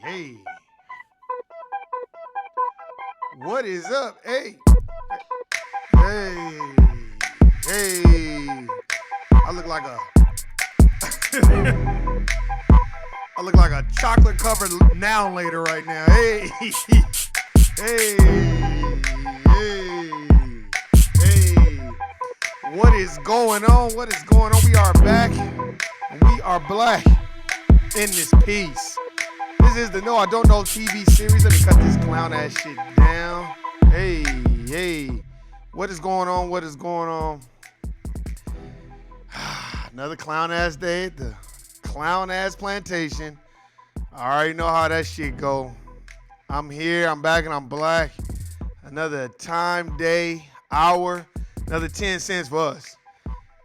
Hey. What is up? Hey. Hey. I look like a I look like a chocolate covered now later right now. Hey. Hey. What is going on? What is going on? We are back. We are black in this piece. This is the No I Don't Know TV series. Let me cut this clown ass shit down. Hey. What is going on? What is going on? Another clown ass day at the clown ass plantation. I already know how that shit go. I'm here, I'm back, and I'm black. Another time, day, hour, another 10 cents for us.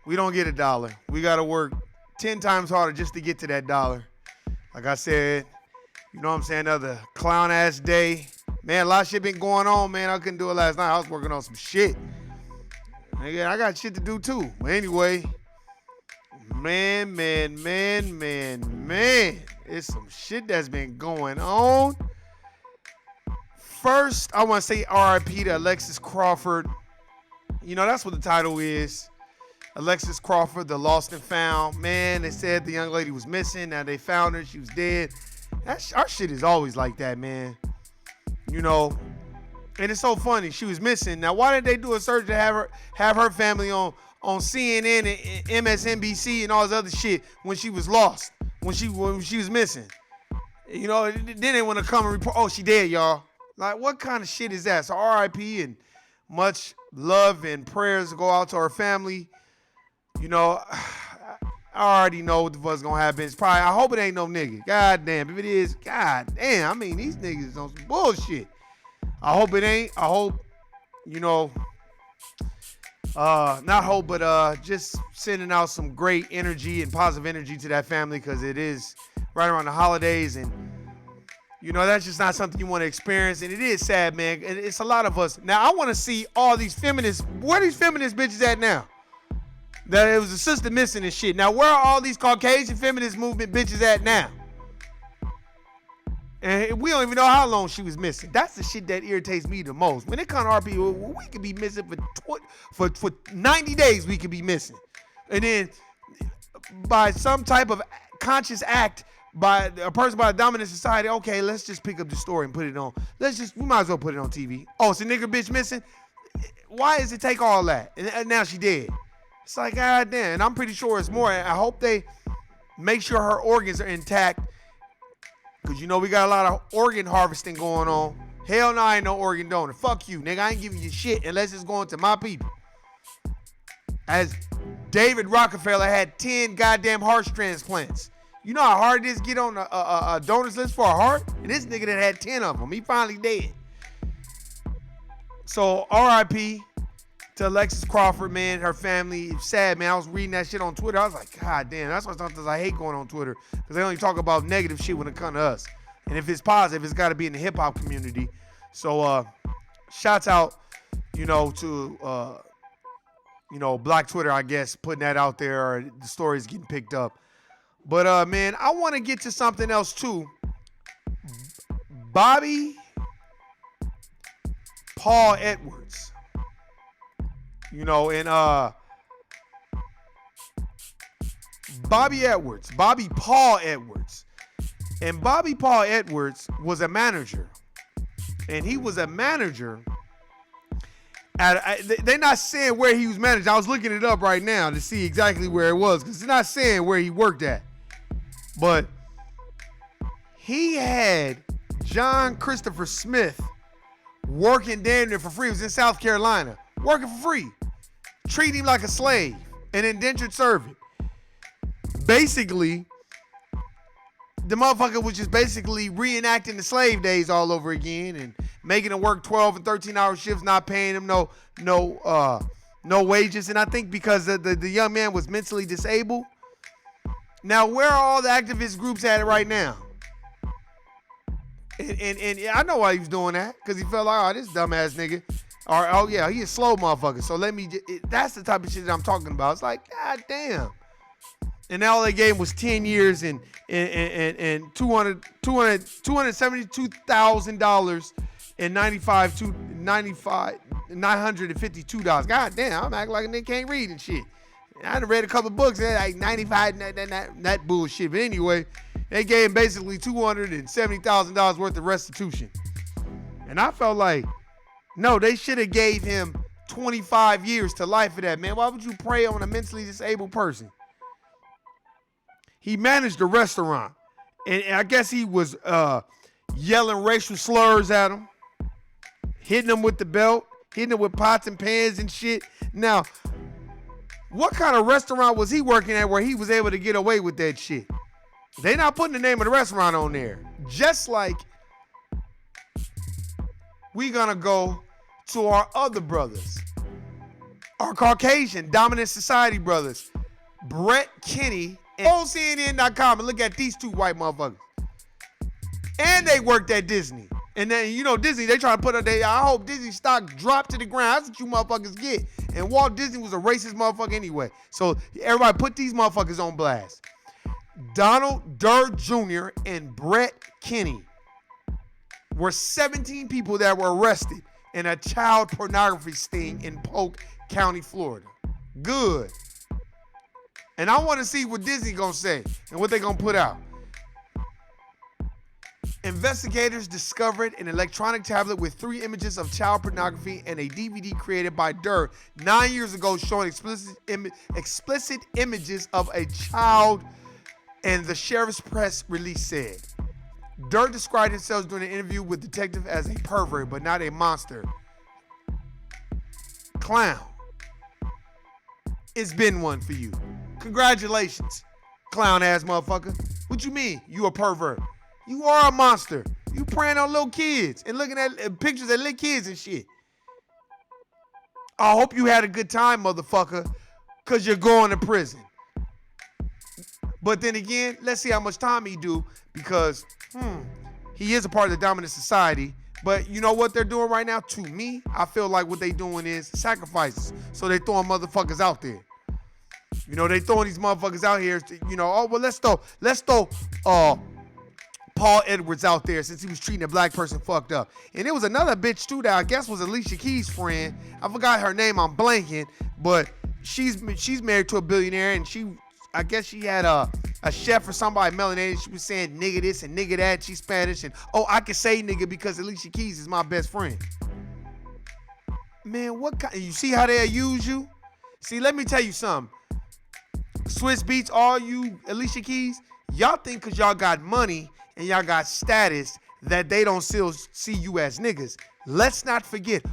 We don't get $1. We got to work 10 times harder just to get to that dollar. Like I said, you know what I'm saying, another clown ass day. Man, a lot of shit been going on, man. I couldn't do it last night. I was working on some shit. Nigga, I got shit to do too. But anyway, man. It's some shit that's been going on. First, I want to say RIP to Alexis Crawford. You know, that's what the title is. Alexis Crawford, the lost and found. Man, they said the young lady was missing. Now they found her. She was dead. Our shit is always like that, man. You know, and it's so funny. She was missing. Now, why did they do a search to have her family on CNN and MSNBC and all this other shit when she was lost, when she was missing? You know, then they want to come and report, oh, she dead, y'all. Like, what kind of shit is that? So RIP and much love and prayers go out to her family. You know, I already know what the fuck's gonna happen. It's probably, I hope it ain't no nigga. God damn, if it is, god damn. I mean, these niggas on some bullshit. I hope it ain't. I hope, you know, not hope, but just sending out some great energy and positive energy to that family, because it is right around the holidays, and you know, that's just not something you want to experience. And it is sad, man. It's a lot of us. Now, I want to see all these feminists. Where are these feminist bitches at now? That it was a sister missing and shit. Now, where are all these Caucasian feminist movement bitches at now? And we don't even know how long she was missing. That's the shit that irritates me the most. When it comes to RP, we could be missing for 90 days. We could be missing, and then by some type of conscious act by a person by a dominant society, okay, let's just pick up the story and put it on. We might as well put it on TV. Oh, it's a nigger bitch missing? Why does it take all that? And now she dead. It's like, god damn. And I'm pretty sure it's more. I hope they make sure her organs are intact, because you know we got a lot of organ harvesting going on. Hell no, I ain't no organ donor. Fuck you, nigga. I ain't giving you shit unless it's going to my people. As David Rockefeller had 10 goddamn heart transplants. You know how hard it is to get on a donors list for a heart? And this nigga that had 10 of them, he finally dead. So RIP to Alexis Crawford, man, her family. It's sad, man. I was reading that shit on Twitter. I was like, god damn. That's why sometimes I hate going on Twitter, because they only talk about negative shit when it comes to us. And if it's positive, it's got to be in the hip-hop community. So shouts out, you know, to, you know, Black Twitter, I guess, putting that out there, or the story's getting picked up. But, man, I want to get to something else, too. Bobby Paul Edwards. You know, and Bobby Paul Edwards. And Bobby Paul Edwards was a manager. And he was a manager they're not saying where he was managed. I was looking it up right now to see exactly where it was, because it's not saying where he worked at. But he had John Christopher Smith working damn near for free. He was in South Carolina, working for free. Treat him like a slave, an indentured servant. Basically, the motherfucker was just basically reenacting the slave days all over again and making him work 12 and 13-hour shifts, not paying him no wages. And I think because the young man was mentally disabled. Now, where are all the activist groups at right now? And I know why he was doing that, because he felt like, oh, this dumbass nigga. Or, oh, yeah, he a slow motherfucker. So that's the type of shit that I'm talking about. It's like, god damn. And all they gave him was 10 years and $272,000 and $952. God damn, I'm acting like a nigga can't read and shit. I done read a couple of books that like 95, that bullshit. But anyway, they gave him basically $270,000 worth of restitution. And I felt like, no, they should have gave him 25 years to life for that, man. Why would you prey on a mentally disabled person? He managed a restaurant, and I guess he was yelling racial slurs at him, hitting him with the belt, hitting him with pots and pans and shit. Now, what kind of restaurant was he working at where he was able to get away with that shit? They not putting the name of the restaurant on there. Just like we gonna go to our other brothers, our Caucasian dominant society brothers, Brett Kenny, and go CNN.com and look at these two white motherfuckers. And they worked at Disney. And then, you know, Disney, they try to put up I hope Disney stock dropped to the ground. That's what you motherfuckers get. And Walt Disney was a racist motherfucker anyway. So everybody put these motherfuckers on blast. Donald Durr Jr. and Brett Kenny were 17 people that were arrested in a child pornography sting in Polk County, Florida. Good. And I want to see what Disney gonna say and what they gonna put out. Investigators discovered an electronic tablet with 3 images of child pornography and a DVD created by Durr 9 years ago showing explicit images of a child, and the sheriff's press release said. Durr described himself during an interview with detective as a pervert, but not a monster. Clown. It's been one for you. Congratulations, clown ass motherfucker. What you mean? You a pervert? You are a monster. You preying on little kids and looking at pictures of little kids and shit. I hope you had a good time, motherfucker, because you're going to prison. But then again, let's see how much time he do, because he is a part of the dominant society. But you know what they're doing right now? To me, I feel like what they doing is sacrifices. So they throwing motherfuckers out there. You know, they throwing these motherfuckers out here. You know, oh well, let's throw Paul Edwards out there since he was treating a black person fucked up. And it was another bitch too that I guess was Alicia Keys' friend. I forgot her name. I'm blanking, but she's married to a billionaire, and I guess she had a chef or somebody melanated. She was saying nigga this and nigga that. She's Spanish, and I can say nigga because Alicia Keys is my best friend. Man, what kind? You see how they use you? See, let me tell you something. Swiss Beats, all you Alicia Keys, y'all think because y'all got money and y'all got status that they don't still see you as niggas. Let's not forget,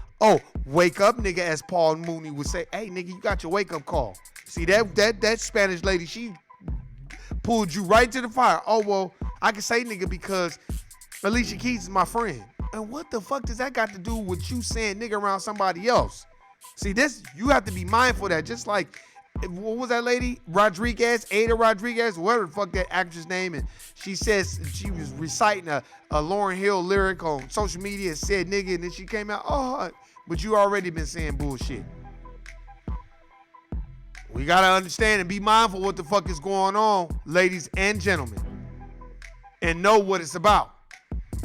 wake up nigga, as Paul Mooney would say. Hey nigga, you got your wake up call. See that Spanish lady, she pulled you right to the fire. Oh well, I can say nigga because Alicia Keys is my friend. And what the fuck does that got to do with you saying nigga around somebody else? See, this, you have to be mindful of that. Just like, what was that lady? Ada Rodriguez, whatever the fuck that actress name. And she says she was reciting a Lauryn Hill lyric on social media and said nigga, and then she came out, but you already been saying bullshit. We gotta understand and be mindful what the fuck is going on, ladies and gentlemen, and know what it's about.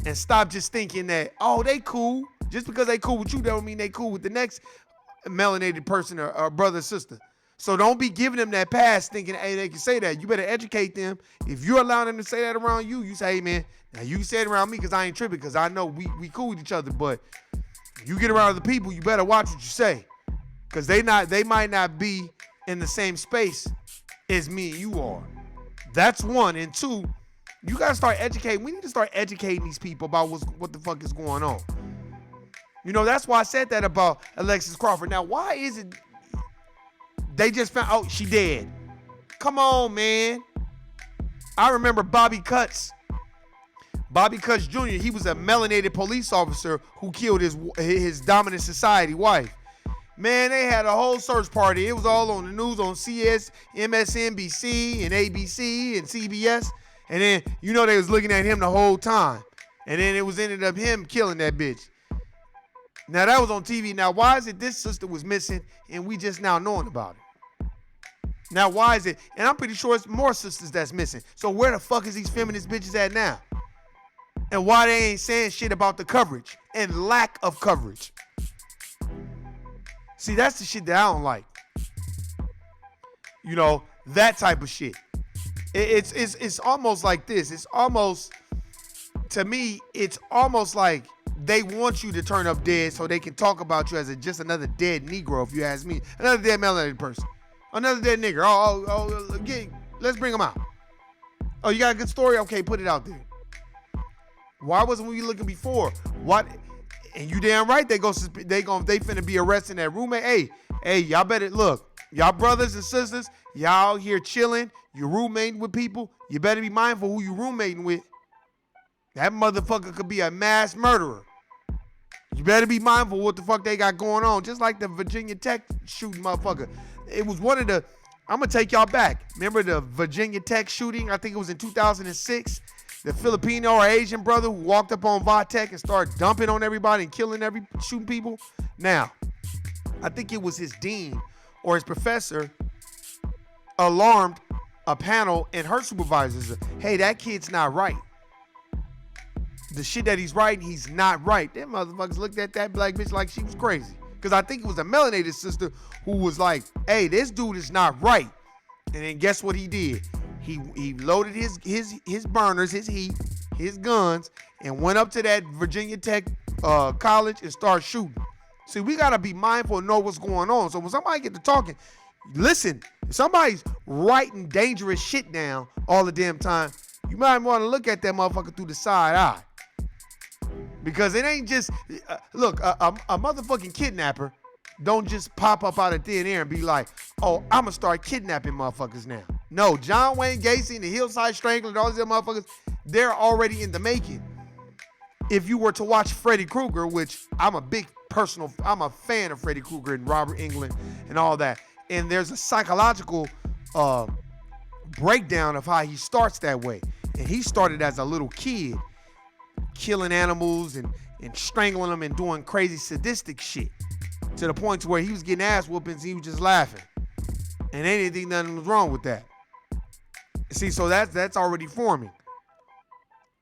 And stop just thinking that, they cool. Just because they cool with you, that don't mean they cool with the next melanated person or brother or sister. So don't be giving them that pass thinking, hey, they can say that. You better educate them. If you're allowing them to say that around you, you say, hey, man, now you can say it around me because I ain't tripping, because I know we cool with each other. But you get around other people, you better watch what you say, because they might not be in the same space as me and you are. That's one. And two, you got to start educating. We need to start educating these people about what the fuck is going on. You know, that's why I said that about Alexis Crawford. Now, why is it they just found out she dead? Come on, man. I remember Bobby Cutts Jr., he was a melanated police officer who killed his dominant society wife. Man, they had a whole search party. It was all on the news on CS, MSNBC, and ABC, and CBS. And then, you know, they was looking at him the whole time. And then it was ended up him killing that bitch. Now, that was on TV. Now, why is it this sister was missing and we just now knowing about it? Now, why is it? And I'm pretty sure it's more sisters that's missing. So where the fuck is these feminist bitches at now? And why they ain't saying shit about the coverage and lack of coverage? See, that's the shit that I don't like. You know, that type of shit. It's almost like this. It's almost, to me, it's almost like they want you to turn up dead so they can talk about you as just another dead Negro, if you ask me. Another dead melanated person. Another dead nigger. Let's bring him out. Oh, you got a good story? Okay, put it out there. Why wasn't we looking before? What? And you damn right they finna be arresting that roommate. Hey, y'all better look. Y'all brothers and sisters, y'all out here chilling. You roommating with people. You better be mindful who you roommating with. That motherfucker could be a mass murderer. You better be mindful what the fuck they got going on. Just like the Virginia Tech shooting motherfucker. It was one of the, I'm going to take y'all back. Remember the Virginia Tech shooting? I think it was in 2006. The Filipino or Asian brother who walked up on Vatech and started dumping on everybody and shooting people. Now, I think it was his dean or his professor alarmed a panel and her supervisors. Hey, that kid's not right. The shit that he's writing, he's not right. Them motherfuckers looked at that black bitch like she was crazy. Because I think it was a melanated sister who was like, hey, this dude is not right. And then guess what he did? He loaded his burners, his heat, his guns, and went up to that Virginia Tech college and started shooting. See, we got to be mindful and know what's going on. So when somebody get to talking, listen, if somebody's writing dangerous shit down all the damn time, you might want to look at that motherfucker through the side eye. Because it ain't just, look, a motherfucking kidnapper don't just pop up out of thin air and be like, oh, I'm going to start kidnapping motherfuckers now. No, John Wayne Gacy and the Hillside Strangler and all these other motherfuckers, they're already in the making. If you were to watch Freddy Krueger, which I'm a fan of Freddy Krueger and Robert Englund and all that. And there's a psychological breakdown of how he starts that way. And he started as a little kid, killing animals and strangling them and doing crazy sadistic shit to the point to where he was getting ass whoopings. He was just laughing, and they didn't think nothing was wrong with that. See, so that's already forming.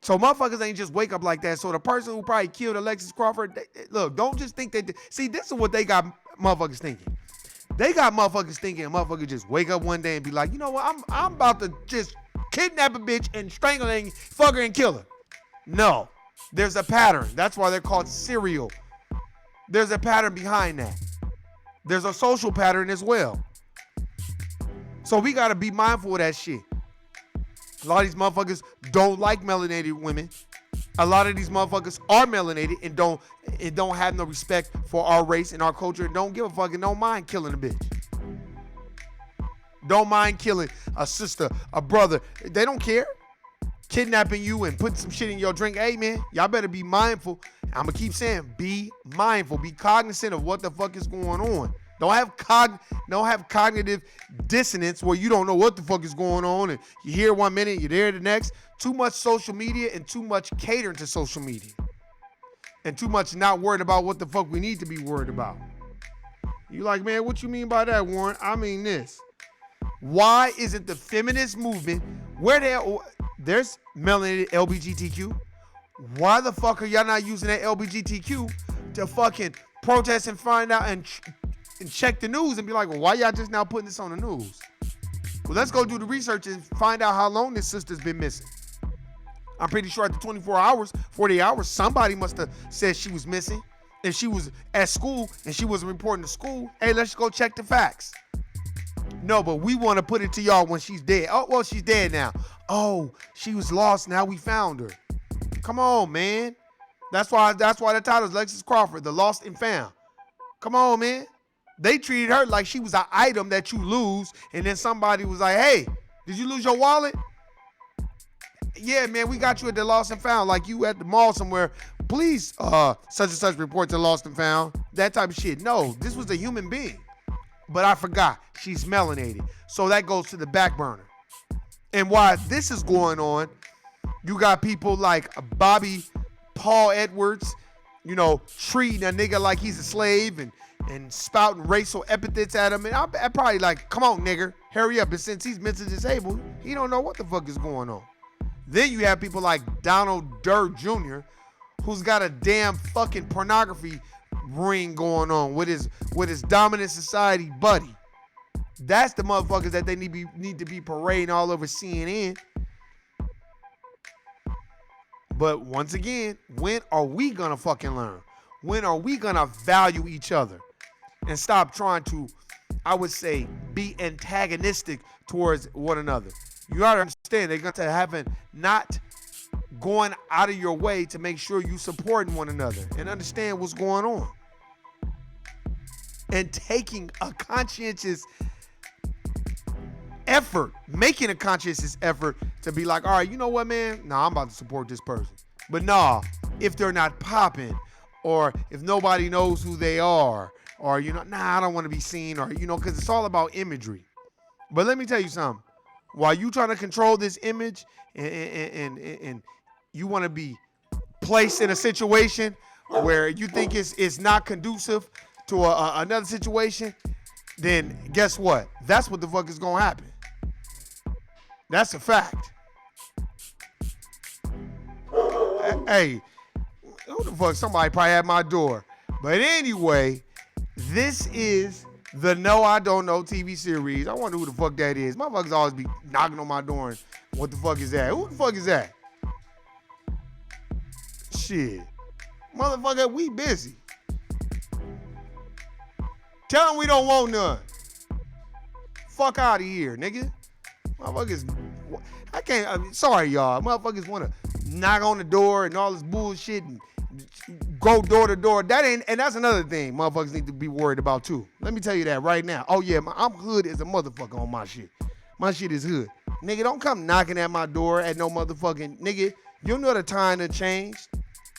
So motherfuckers ain't just wake up like that. So the person who probably killed Alexis Crawford, look, don't just think that. See, this is what they got motherfuckers thinking. They got motherfuckers thinking a motherfucker just wake up one day and be like, you know what, I'm about to just kidnap a bitch and strangle her and fuck her and kill her. No. There's a pattern. That's why they're called serial. There's a pattern behind that. There's a social pattern as well. So we got to be mindful of that shit. A lot of these motherfuckers don't like melanated women. A lot of these motherfuckers are melanated and don't have no respect for our race and our culture and don't give a fuck and don't mind killing a bitch. Don't mind killing a sister, a brother. They don't care. Kidnapping you and putting some shit in your drink. Hey, man, y'all better be mindful. I'm going to keep saying, be mindful. Be cognizant of what the fuck is going on. Don't have cognitive dissonance where you don't know what the fuck is going on and you hear one minute, you're there the next. Too much social media and too much catering to social media. And too much not worried about what the fuck we need to be worried about. You like, man, what you mean by that, Warren? I mean this. Why isn't the feminist movement, there's melanated LGBTQ. Why the fuck are y'all not using that LGBTQ to fucking protest and find out and check the news and be like, well, why y'all just now putting this on the news? Well, let's go do the research and find out how long this sister's been missing. I'm pretty sure after 24 hours, 48 hours, somebody must have said she was missing. If she was at school and she wasn't reporting to school, hey, let's go check the facts. No, but we want to put it to y'all when she's dead. Oh, well, she's dead now. Oh, she was lost. Now we found her. Come on, man. That's why the title is Alexis Crawford, the lost and found. Come on, man. They treated her like she was an item that you lose, and then somebody was like, hey, did you lose your wallet? Yeah, man, we got you at the lost and found, like you at the mall somewhere. Please, such and such report to lost and found. That type of shit. No, this was a human being. But I forgot, she's melanated. So that goes to the back burner. And while this is going on, you got people like Bobby Paul Edwards, treating a nigga like he's a slave and and spouting racial epithets at him. And I'm probably like, come on, nigger, hurry up. And since he's mentally disabled, he don't know what the fuck is going on. Then you have people like Donald Durr Jr., who's got a damn fucking pornography ring going on with his dominant society buddy. That's the motherfuckers that they need to be parading all over CNN. But once again, when are we gonna fucking learn? When are we gonna value each other and stop trying to, I would say, be antagonistic towards one another? You gotta understand, they're gonna have not going out of your way to make sure you supporting one another and understand what's going on. And taking a conscientious effort, making a conscientious effort to be like, all right, you know what, man? Nah, I'm about to support this person. But nah, if they're not popping, or if nobody knows who they are, or, you know, nah, I don't want to be seen, or, you know, because it's all about imagery. But let me tell you something. While you trying to control this image and you want to be placed in a situation where you think it's not conducive to another situation, then guess what? That's what the fuck is going to happen. That's a fact. Hey, who the fuck? Somebody probably at my door. But anyway, this is the No I Don't Know TV series. I wonder who the fuck that is. Motherfuckers always be knocking on my door and what the fuck is that? Who the fuck is that? Shit. Motherfucker, we busy. Tell them we don't want none. Fuck out of here, nigga. Motherfuckers, sorry y'all. Motherfuckers want to knock on the door and all this bullshit and go door to door. And that's another thing motherfuckers need to be worried about too. Let me tell you that right now. Oh yeah, I'm hood as a motherfucker on my shit. My shit is hood. Nigga, don't come knocking at my door at no motherfucking, nigga, you know the time done changed.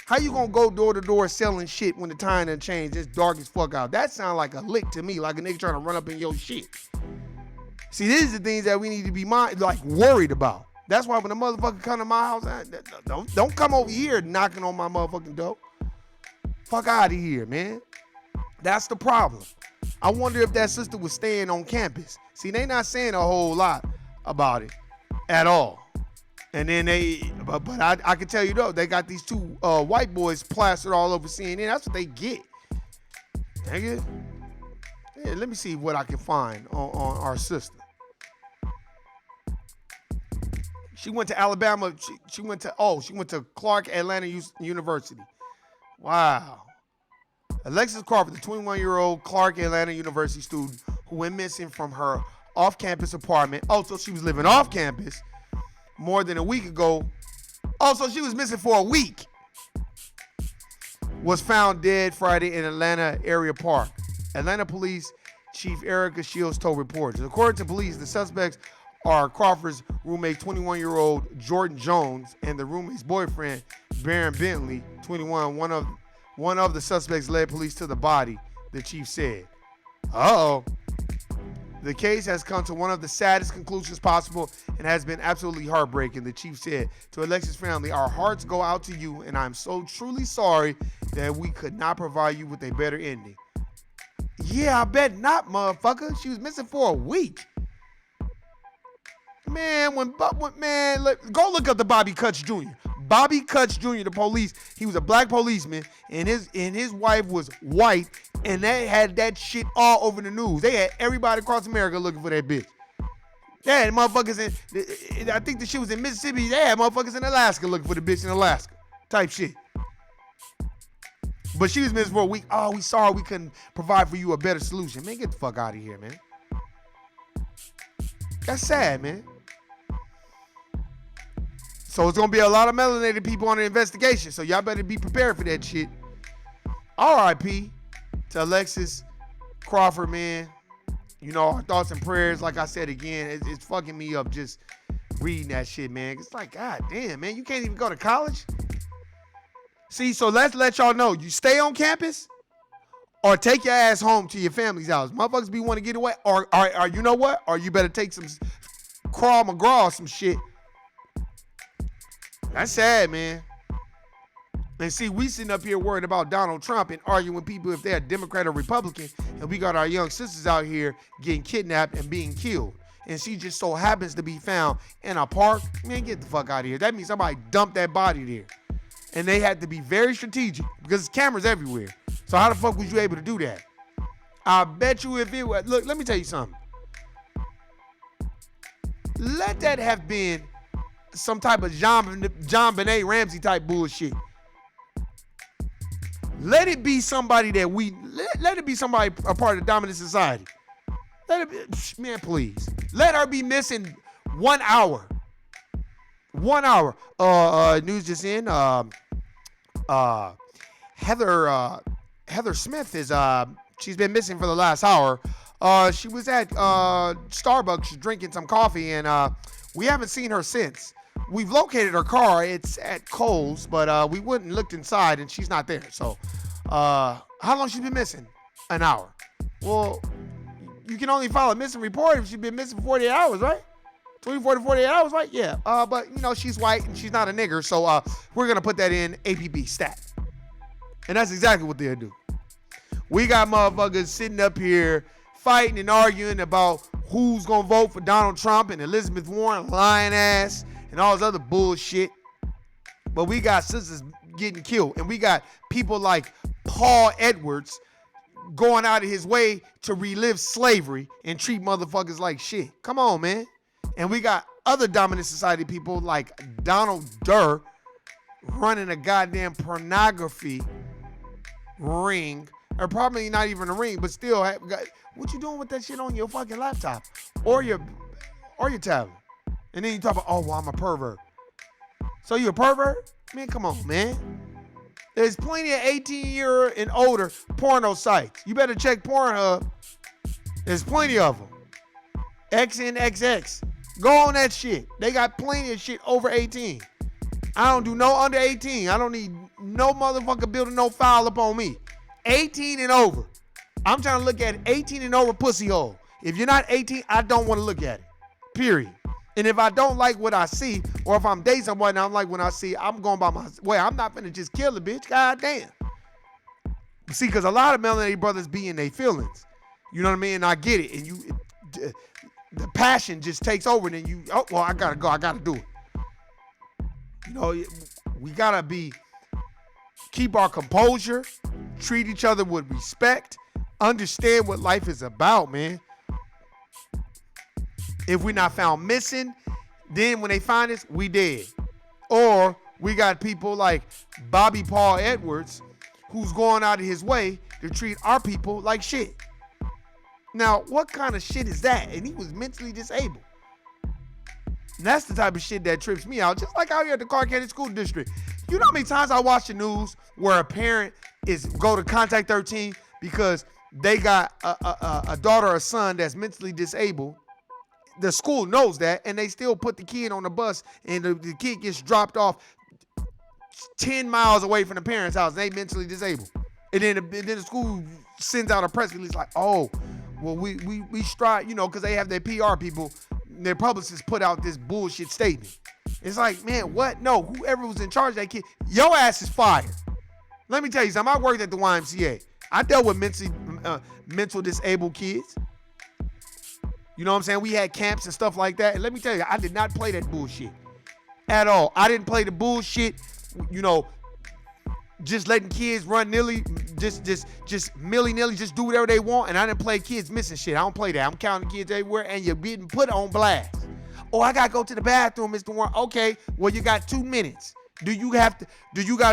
How you gonna go door to door selling shit when the time done changed? It's dark as fuck out. That sound like a lick to me, like a nigga trying to run up in your shit. See, these are the things that we need to be worried about. That's why when a motherfucker come to my house, don't come over here knocking on my motherfucking door. Fuck out of here, man. That's the problem. I wonder if that sister was staying on campus. See, they not saying a whole lot about it at all. And then but I can tell you though, they got these two white boys plastered all over CNN. That's what they get. Nigga. Yeah, let me see what I can find on our sister. She went to Alabama. She went to Clark Atlanta University. Wow. Alexis Crawford, the 21-year-old Clark Atlanta University student who went missing from her off-campus apartment. Oh, so she was living off campus more than a week ago. Oh, so she was missing for a week. Was found dead Friday in Atlanta area park. Atlanta Police Chief Erica Shields told reporters. According to police, the suspects are Crawford's roommate, 21-year-old Jordan Jones, and the roommate's boyfriend, Baron Bentley, 21. One of the suspects led police to the body, the chief said. Uh-oh. The case has come to one of the saddest conclusions possible and has been absolutely heartbreaking, the chief said. To Alexis' family, our hearts go out to you, and I'm so truly sorry that we could not provide you with a better ending. Yeah, I bet not, motherfucker. She was missing for a week. Man, go look up the Bobby Cutts Jr. Bobby Cutts Jr., the police, he was a black policeman, and his wife was white, and they had that shit all over the news. They had everybody across America looking for that bitch. They had motherfuckers I think the shit was in Mississippi. They had motherfuckers in Alaska looking for the bitch in Alaska. Type shit. But she was missing for a week. Oh, we sorry we couldn't provide for you a better solution. Man, get the fuck out of here, man. That's sad, man. So it's going to be a lot of melanated people on the investigation. So y'all better be prepared for that shit. R.I.P. to Alexis Crawford, man. You know, our thoughts and prayers, like I said again, it's fucking me up just reading that shit, man. It's like, God damn, man, you can't even go to college? See, so let's let y'all know. You stay on campus or take your ass home to your family's house. Motherfuckers be want to get away. Or you know what? Or you better take some Crawl McGraw or some shit. That's sad, man. And see, we sitting up here worried about Donald Trump and arguing with people if they're Democrat or Republican, and we got our young sisters out here getting kidnapped and being killed. And she just so happens to be found in a park. Man, get the fuck out of here. That means somebody dumped that body there. And they had to be very strategic because there's cameras everywhere. So how the fuck was you able to do that? I bet you if it was, look, let me tell you something. Let that have been some type of John Benet Ramsey type bullshit. Let it be somebody that let it be somebody a part of the dominant society. Let it be, man, please. Let her be missing 1 hour. 1 hour. News just in. Heather Smith is she's been missing for the last hour. She was at Starbucks drinking some coffee, and we haven't seen her since. We've located her car. It's at Kohl's, but we went and looked inside, and she's not there. So, how long she been missing? An hour. Well, you can only file a missing report if she's been missing for 48 hours, right? 24 to 48 hours, right? Yeah. But, you know, she's white, and she's not a nigger, so we're going to put that in APB stat. And that's exactly what they'll do. We got motherfuckers sitting up here fighting and arguing about who's going to vote for Donald Trump and Elizabeth Warren, lying ass, and all this other bullshit. But we got sisters getting killed. And we got people like Paul Edwards going out of his way to relive slavery and treat motherfuckers like shit. Come on, man. And we got other dominant society people like Donald Durr running a goddamn pornography ring. Or probably not even a ring, but still, what you doing with that shit on your fucking laptop or your tablet? And then you talk about, oh, well, I'm a pervert. So you a pervert? Man, come on, man. There's plenty of 18-year and older porno sites. You better check Pornhub. There's plenty of them. XNXX. Go on that shit. They got plenty of shit over 18. I don't do no under 18. I don't need no motherfucker building no file up on me. 18 and over. I'm trying to look at 18 and over pussy hole. If you're not 18, I don't want to look at it. Period. And if I don't like what I see, or if I'm dating somebody and I don't like what I see, I'm going by my way. I'm not finna just kill the bitch. God damn. See, because a lot of melanated brothers be in their feelings. You know what I mean? And I get it. And the passion just takes over. And then you, oh, well, I gotta go. I gotta do it. You know, we gotta keep our composure, treat each other with respect, understand what life is about, man. If we're not found missing, then when they find us, we dead. Or we got people like Bobby Paul Edwards, who's going out of his way to treat our people like shit. Now, what kind of shit is that? And he was mentally disabled. And that's the type of shit that trips me out. Just like out here at the Clark County School District. You know how many times I watch the news where a parent go to Contact 13 because they got a daughter or a son that's mentally disabled. The school knows that, and they still put the kid on the bus, and the kid gets dropped off 10 miles away from the parents' house. They mentally disabled. And then the school sends out a press release like, oh, well, we strive, you know, because they have their PR people, their publicists put out this bullshit statement. It's like, man, what? No, whoever was in charge of that kid, your ass is fired. Let me tell you something. I worked at the YMCA. I dealt with mental disabled kids. You know what I'm saying? We had camps and stuff like that. And let me tell you, I did not play that bullshit at all. I didn't play the bullshit, you know, just letting kids run nilly, just milly-nilly, just do whatever they want. And I didn't play kids missing shit. I don't play that. I'm counting kids everywhere, and you're getting put on blast. Oh, I got to go to the bathroom, Mr. Warren. Okay, well, you got 2 minutes. Do you got to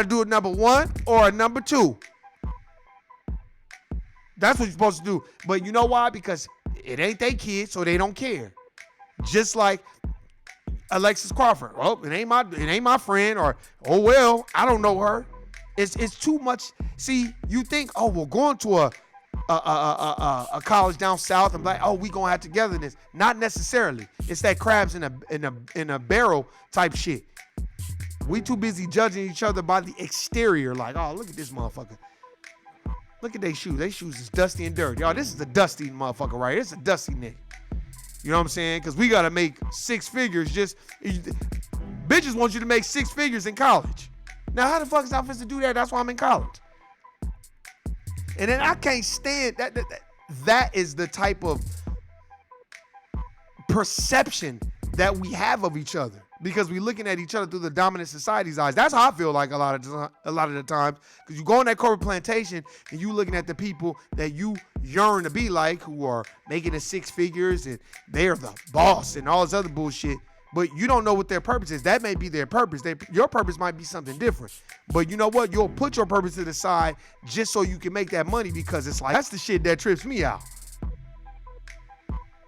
do it number 1 or number 2? That's what you're supposed to do. But you know why? Because it ain't they kids, so they don't care. Just like Alexis Crawford. Well, it ain't my friend, or oh well, I don't know her. It's too much. See, you think, oh, well, going to a college down south and like, oh, we gonna have togetherness. Not necessarily. It's that crabs in a barrel type shit. We too busy judging each other by the exterior. Like, oh, look at this motherfucker. Look at their shoes. Their shoes is dusty and dirty. Y'all, this is a dusty motherfucker right here. This is a dusty nigga. You know what I'm saying? Because we got to make 6 figures. Bitches want you to make 6 figures in college. Now, how the fuck is I supposed to do that? That's why I'm in college. And then I can't stand that. That is the type of perception that we have of each other, because we're looking at each other through the dominant society's eyes. That's how I feel like a lot of the times, because you go on that corporate plantation and you looking at the people that you yearn to be like, who are making the six figures and they're the boss and all this other bullshit, but you don't know what their purpose is. That may be their purpose. Your purpose might be something different, but you know what? You'll put your purpose to the side just so you can make that money, because it's like, that's the shit that trips me out.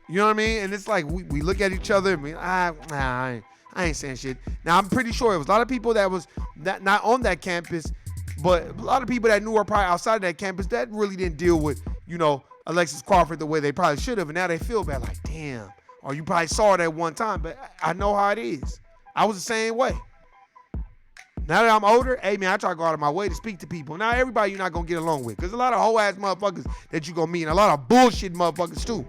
You know what I mean? And it's like, we look at each other and I ain't saying shit. Now, I'm pretty sure it was a lot of people that was not on that campus, but a lot of people that knew her probably outside of that campus that really didn't deal with, Alexis Crawford the way they probably should have. And now they feel bad, like, damn. Or you probably saw it at one time, but I know how it is. I was the same way. Now that I'm older, hey, man, I try to go out of my way to speak to people. Now, everybody you're not going to get along with, because a lot of hoe-ass motherfuckers that you're going to meet, and a lot of bullshit motherfuckers, too.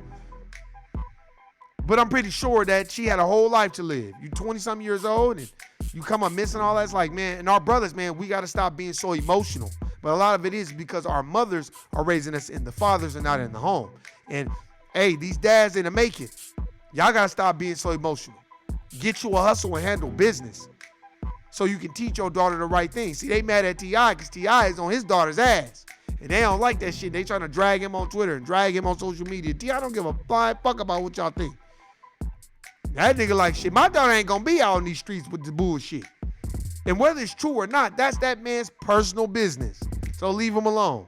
But I'm pretty sure that she had a whole life to live. You 20-something years old and you come up missing all that. It's like, man, and our brothers, man, we got to stop being so emotional. But a lot of it is because our mothers are raising us and the fathers are not in the home. And, hey, these dads didn't make it. Y'all got to stop being so emotional. Get you a hustle and handle business so you can teach your daughter the right thing. See, they mad at T.I. because T.I. is on his daughter's ass. And they don't like that shit. They trying to drag him on Twitter and drag him on social media. T.I. don't give a flying fuck about what y'all think. That nigga like, shit, my daughter ain't gonna be out on these streets with the bullshit. And whether it's true or not, that's that man's personal business. So leave him alone.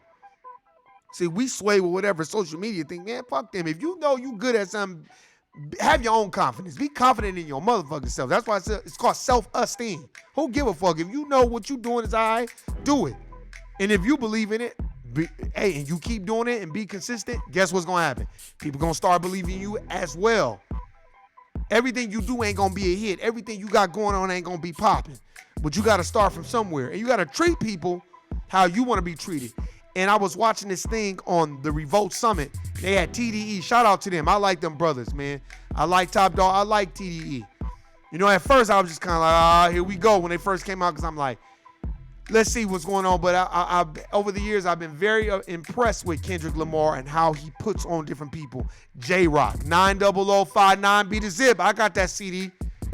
See, we sway with whatever social media thing. Man, fuck them. If you know you good at something, have your own confidence. Be confident in your motherfucking self. That's why it's called self-esteem. Who give a fuck? If you know what you doing is all right, do it. And if you believe in it, and you keep doing it and be consistent, guess what's gonna happen? People gonna start believing you as well. Everything you do ain't gonna be a hit. Everything you got going on ain't gonna be popping. But you gotta start from somewhere. And you gotta treat people how you wanna be treated. And I was watching this thing on the Revolt Summit. They had TDE. Shout out to them. I like them brothers, man. I like Top Dog. I like TDE. At first I was just kind of like, here we go when they first came out, because I'm like, let's see what's going on. But I over the years, I've been very impressed with Kendrick Lamar and how he puts on different people. J-Rock, 90059 Beat a Zip. I got that CD.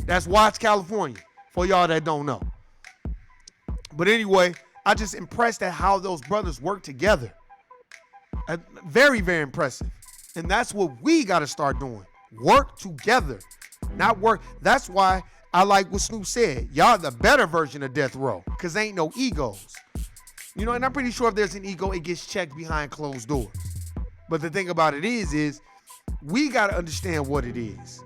That's Watts, California, for y'all that don't know. But anyway, I just impressed at how those brothers work together. Very, very impressive. And that's what we got to start doing. Work together, not work. That's why I like what Snoop said. Y'all the better version of Death Row, because ain't no egos. And I'm pretty sure if there's an ego, it gets checked behind closed doors. But the thing about it is we got to understand what it is.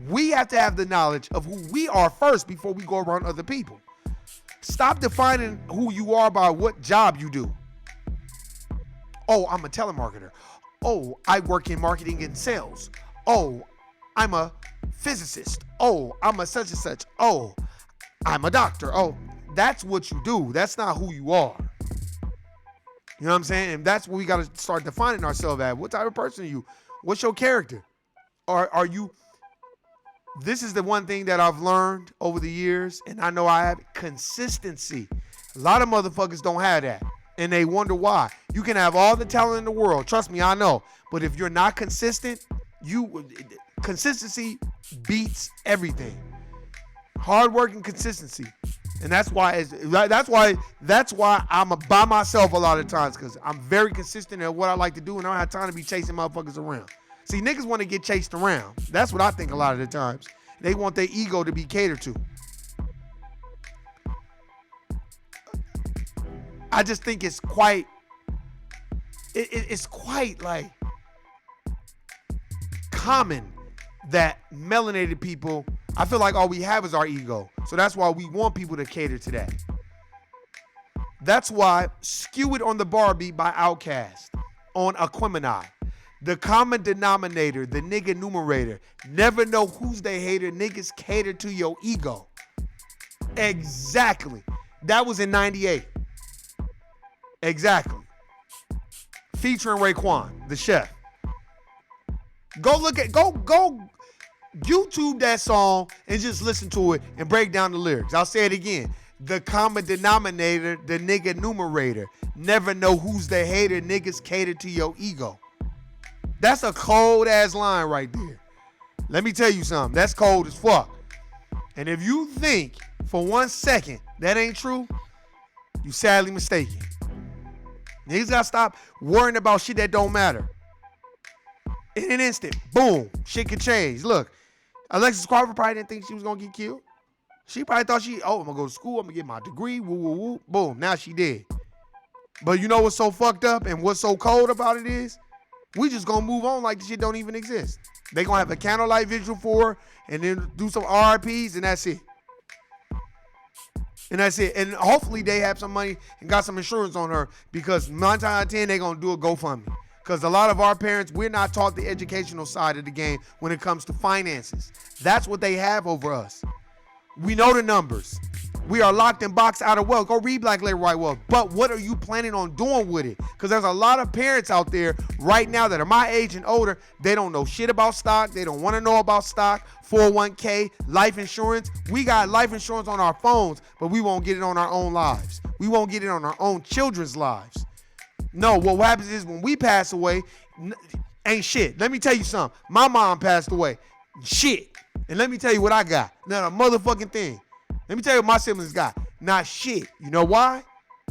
We have to have the knowledge of who we are first before we go around other people. Stop defining who you are by what job you do. Oh, I'm a telemarketer. Oh, I work in marketing and sales. Oh, I'm a physicist. Oh, I'm a such and such. Oh, I'm a doctor. Oh, that's what you do. That's not who you are. You know what I'm saying? And that's what we got to start defining ourselves as. What type of person are you? What's your character? Are you... This is the one thing that I've learned over the years, and I know I have consistency. A lot of motherfuckers don't have that, and they wonder why. You can have all the talent in the world. Trust me, I know. But if you're not consistent, consistency beats everything. Hard work and consistency. And that's why I'm by myself a lot of times, because I'm very consistent at what I like to do, and I don't have time to be chasing motherfuckers around. See, niggas want to get chased around. That's what I think a lot of the times. They want their ego to be catered to. I just think it's quite like common that melanated people, I feel like all we have is our ego. So that's why we want people to cater to that. That's why Skew It on the Barbie by Outkast on Aquemini. The common denominator, the nigga numerator. Never know who's the hater. Niggas cater to your ego. Exactly. That was in 98. Exactly. Featuring Raekwon, the chef. Go YouTube that song and just listen to it and break down the lyrics. I'll say it again. The common denominator, the nigga numerator. Never know who's the hater. Niggas cater to your ego. That's a cold ass line right there. Let me tell you something. That's cold as fuck. And if you think for 1 second that ain't true, you sadly mistaken. Niggas gotta stop worrying about shit that don't matter. In an instant, boom, shit can change. Look, Alexis Crawford probably didn't think she was gonna get killed. She probably thought I'm gonna go to school, I'm gonna get my degree, woo, woo, woo. Boom, now she did. But you know what's so fucked up and what's so cold about it is, we just gonna move on like the shit don't even exist. They gonna have a candlelight vigil for her and then do some RIPs and that's it. And that's it. And hopefully they have some money and got some insurance on her because 9 times out of 10, they gonna do a GoFundMe. Because a lot of our parents, we're not taught the educational side of the game when it comes to finances. That's what they have over us. We know the numbers. We are locked and boxed out of wealth. Go read Black Labor White Wealth. But what are you planning on doing with it? Because there's a lot of parents out there right now that are my age and older. They don't know shit about stock. They don't want to know about stock, 401k, life insurance. We got life insurance on our phones, but we won't get it on our own lives. We won't get it on our own children's lives. No, what happens is when we pass away, ain't shit. Let me tell you something. My mom passed away. Shit. And let me tell you what I got. Not a motherfucking thing. Let me tell you what my siblings got. Not shit. You know why?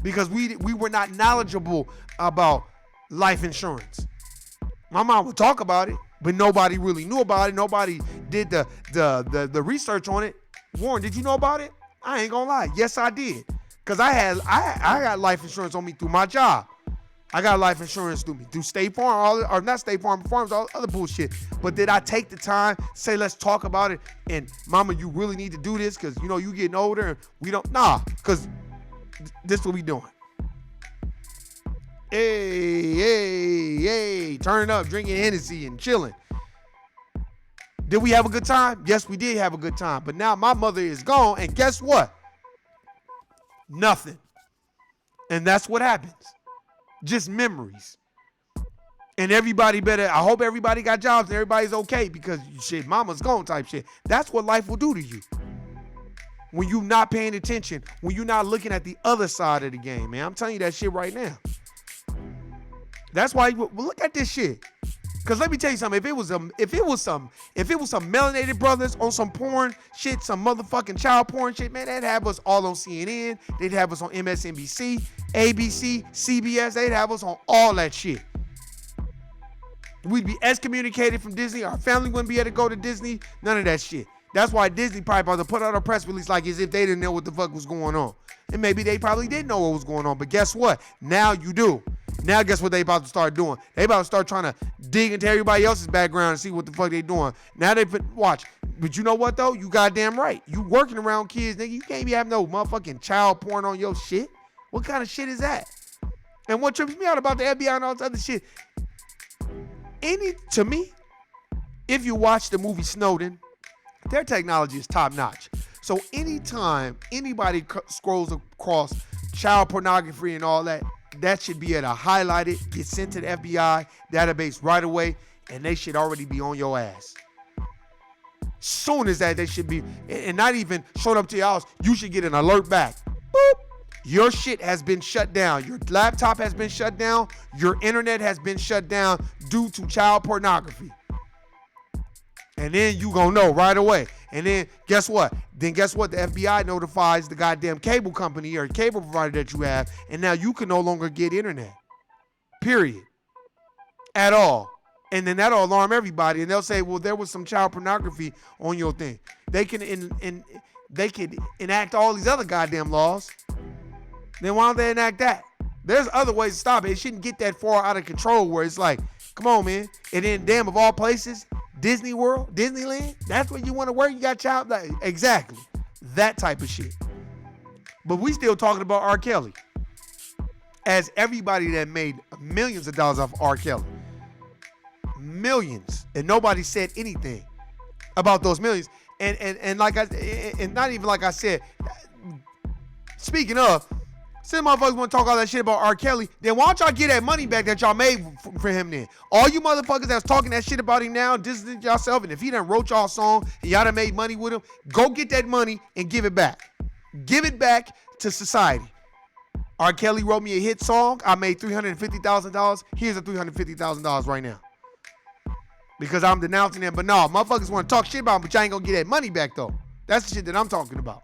Because we were not knowledgeable about life insurance. My mom would talk about it, but nobody really knew about it. Nobody did the research on it. Warren, did you know about it? I ain't gonna lie. Yes, I did. Because I got life insurance on me through my job. I got life insurance through State Farm, or not State Farm, Farms, all other bullshit. But did I take the time, say, let's talk about it, and mama, you really need to do this because, you know, you getting older and we don't, because this what we doing. Hey, turning up, drinking Hennessy and chilling. Did we have a good time? Yes, we did have a good time. But now my mother is gone, and guess what? Nothing. And that's what happens. Just memories. And everybody I hope everybody got jobs and everybody's okay because shit, mama's gone type shit. That's what life will do to you. When you're not paying attention, when you're not looking at the other side of the game, man. I'm telling you that shit right now. That's why, look at this shit. Cause let me tell you something. If it was some melanated brothers on some porn shit, some motherfucking child porn shit, man, they'd have us all on CNN. They'd have us on MSNBC, ABC, CBS. They'd have us on all that shit. We'd be excommunicated from Disney. Our family wouldn't be able to go to Disney. None of that shit. That's why Disney probably about to put out a press release like as if they didn't know what the fuck was going on. And maybe they probably did know what was going on. But guess what? Now you do. Now guess what they about to start doing? They about to start trying to dig into everybody else's background and see what the fuck they doing. Now watch. But you know what though? You goddamn right. You working around kids, nigga. You can't be having no motherfucking child porn on your shit. What kind of shit is that? And what trips me out about the FBI and all this other shit, to me, if you watch the movie Snowden, their technology is top notch. So anytime anybody scrolls across child pornography and all that, that should be able to highlight it, get sent to the FBI database right away, and they should already be on your ass. Soon as that, they should be, and not even showing up to your house, you should get an alert back. Boop. Your shit has been shut down. Your laptop has been shut down. Your internet has been shut down due to child pornography. And then you gonna know right away. And then guess what? The FBI notifies the goddamn cable company or cable provider that you have, and now you can no longer get internet. Period. At all. And then that'll alarm everybody, and they'll say, well, there was some child pornography on your thing. They can enact all these other goddamn laws. Then why don't they enact that? There's other ways to stop it. It shouldn't get that far out of control where it's like, come on, man. And then damn, of all places, Disney World, Disneyland, that's where you want to work? You got child? Like, exactly. That type of shit. But we still talking about R. Kelly. As everybody that made millions of dollars off R. Kelly. Millions. And nobody said anything about those millions. And like not even like I said, speaking of, since motherfuckers want to talk all that shit about R. Kelly, then why don't y'all get that money back that y'all made for him then? All you motherfuckers that's talking that shit about him now, distancing yourself, and if he done wrote y'all a song and y'all done made money with him, go get that money and give it back. Give it back to society. R. Kelly wrote me a hit song. I made $350,000. Here's the $350,000 right now. Because I'm denouncing them. But no, motherfuckers want to talk shit about them, but y'all ain't going to get that money back, though. That's the shit that I'm talking about.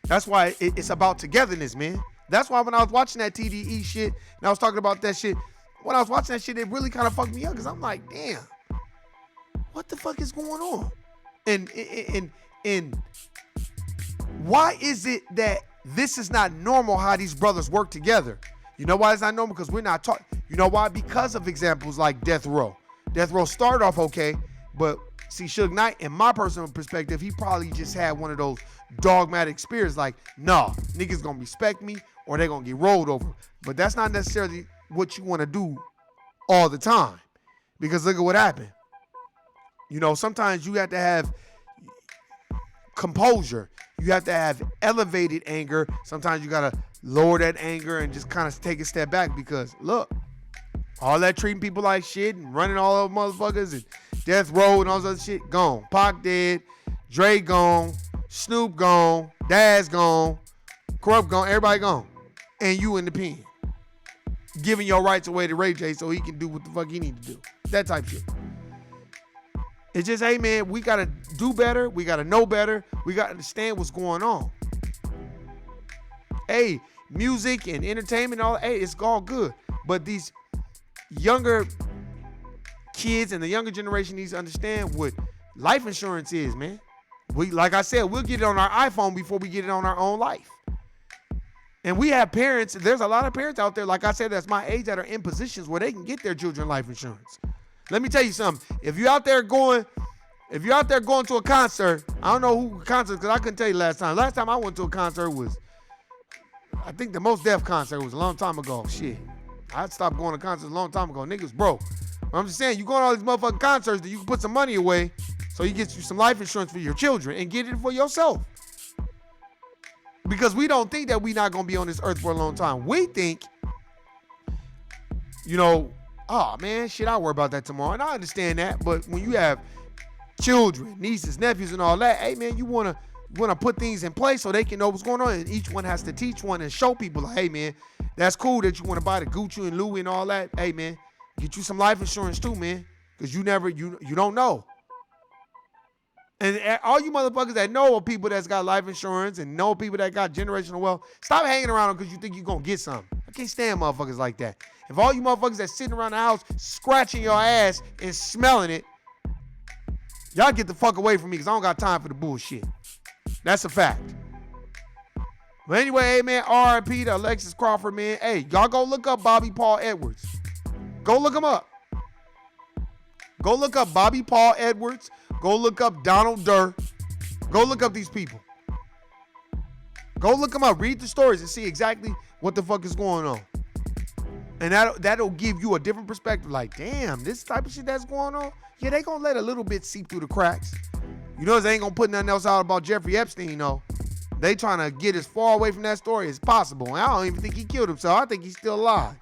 That's why it's about togetherness, man. That's why when I was watching that TDE shit, and I was talking about that shit, when I was watching that shit, it really kind of fucked me up, because I'm like, damn, what the fuck is going on? And why is it that this is not normal how these brothers work together? You know why it's not normal? Because we're not taught. You know why? Because of examples like Death Row. Death Row started off okay, but see, Suge Knight, in my personal perspective, he probably just had one of those dogmatic spirits like, nah, niggas gonna respect me or they gonna get rolled over. But that's not necessarily what you want to do all the time, because look at what happened. You know, sometimes you have to have composure. You have to have elevated anger. Sometimes you gotta lower that anger and just kind of take a step back, because look, all that treating people like shit and running all over motherfuckers and Death Row and all this other shit, gone. Pac dead, Dre gone, Snoop gone, Daz gone, Corrupt gone, everybody gone. And you in the pen. Giving your rights away to Ray J so he can do what the fuck he need to do. That type shit. It's just, hey man, we gotta do better. We gotta know better. We gotta understand what's going on. Hey, music and entertainment, all, hey, it's all good. But these younger kids and the younger generation needs to understand what life insurance is, man. We, like I said, we'll get it on our iPhone before we get it on our own life. And we have parents, there's a lot of parents out there, like I said, that's my age, that are in positions where they can get their children life insurance. Let me tell you something. If you're out there going to a concert, I don't know who concert, because I couldn't tell you last time. Last time I went to a concert was, I think the Most Def concert was a long time ago. Shit. I stopped going to concerts a long time ago. Niggas broke. But I'm just saying, you go to all these motherfucking concerts that you can put some money away so you get you some life insurance for your children and get it for yourself. Because we don't think that we're not going to be on this earth for a long time. We think, you know, oh man, shit, I'll worry about that tomorrow. And I understand that. But when you have children, nieces, nephews, and all that, hey man, you want to put things in place so they can know what's going on. And each one has to teach one and show people, like, hey man, that's cool that you want to buy the Gucci and Louis and all that. Hey man, get you some life insurance too, man. Because you don't know. And all you motherfuckers that know of people that's got life insurance and know people that got generational wealth, stop hanging around them because you think you're going to get something. I can't stand motherfuckers like that. If all you motherfuckers that's sitting around the house scratching your ass and smelling it, y'all get the fuck away from me, because I don't got time for the bullshit. That's a fact. But anyway, hey man, R.I.P. to Alexis Crawford, man. Hey, y'all go look up Bobby Paul Edwards. Go look him up. Go look up Bobby Paul Edwards. Go look up Donald Durr. Go look up these people. Go look them up. Read the stories and see exactly what the fuck is going on. And that'll give you a different perspective. Like, damn, this type of shit that's going on, yeah, they gonna let a little bit seep through the cracks. You know, they ain't gonna put nothing else out about Jeffrey Epstein, though. They trying to get as far away from that story as possible. And I don't even think he killed himself. I think he's still alive.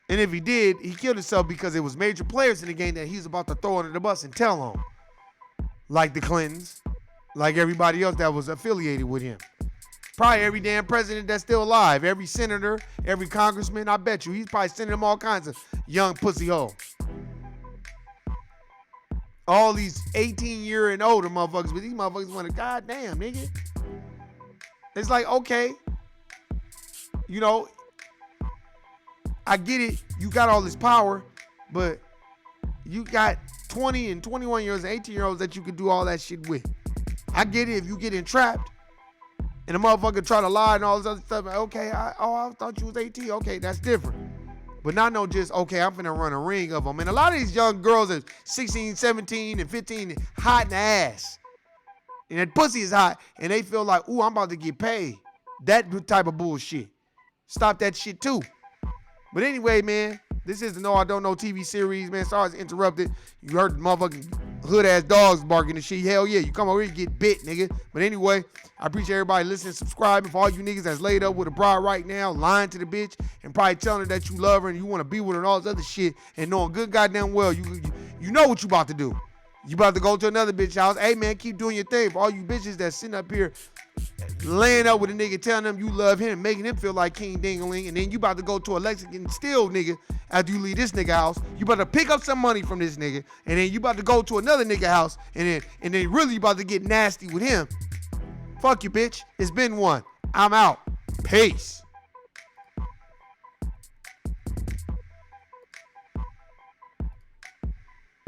And if he did, he killed himself because it was major players in the game that he's about to throw under the bus and tell on. Like the Clintons, like everybody else that was affiliated with him. Probably every damn president that's still alive, every senator, every congressman, I bet you, he's probably sending them all kinds of young pussy hoes. All these 18-year and older motherfuckers, but these motherfuckers want to, goddamn, nigga. It's like, okay, you know, I get it. You got all this power, but you got 20 and 21 years and 18-year-olds that you could do all that shit with. I get it if you get entrapped and a motherfucker try to lie and all this other stuff. Okay, I thought you was 18. Okay, that's different. But not no just, okay, I'm finna run a ring of them. And a lot of these young girls are 16, 17, and 15, hot in the ass. And that pussy is hot, and they feel like, ooh, I'm about to get paid. That type of bullshit. Stop that shit too. But anyway, man, this is the No I Don't Know TV series, man. Sorry it's interrupted. You heard the motherfucking hood-ass dogs barking and shit. Hell yeah, you come over here and get bit, nigga. But anyway, I appreciate everybody listening, subscribing. For all you niggas that's laid up with a broad right now, lying to the bitch, and probably telling her that you love her and you want to be with her and all this other shit, and knowing good goddamn well you know what you about to do. You about to go to another bitch house. Hey, man, keep doing your thing. For all you bitches that sitting up here laying up with a nigga, telling them you love him, making him feel like King Dingaling, and then you about to go to a Lexington still nigga after you leave this nigga house. You about to pick up some money from this nigga, and then you about to go to another nigga house, and then really you about to get nasty with him. Fuck you, bitch. It's been one. I'm out. Peace.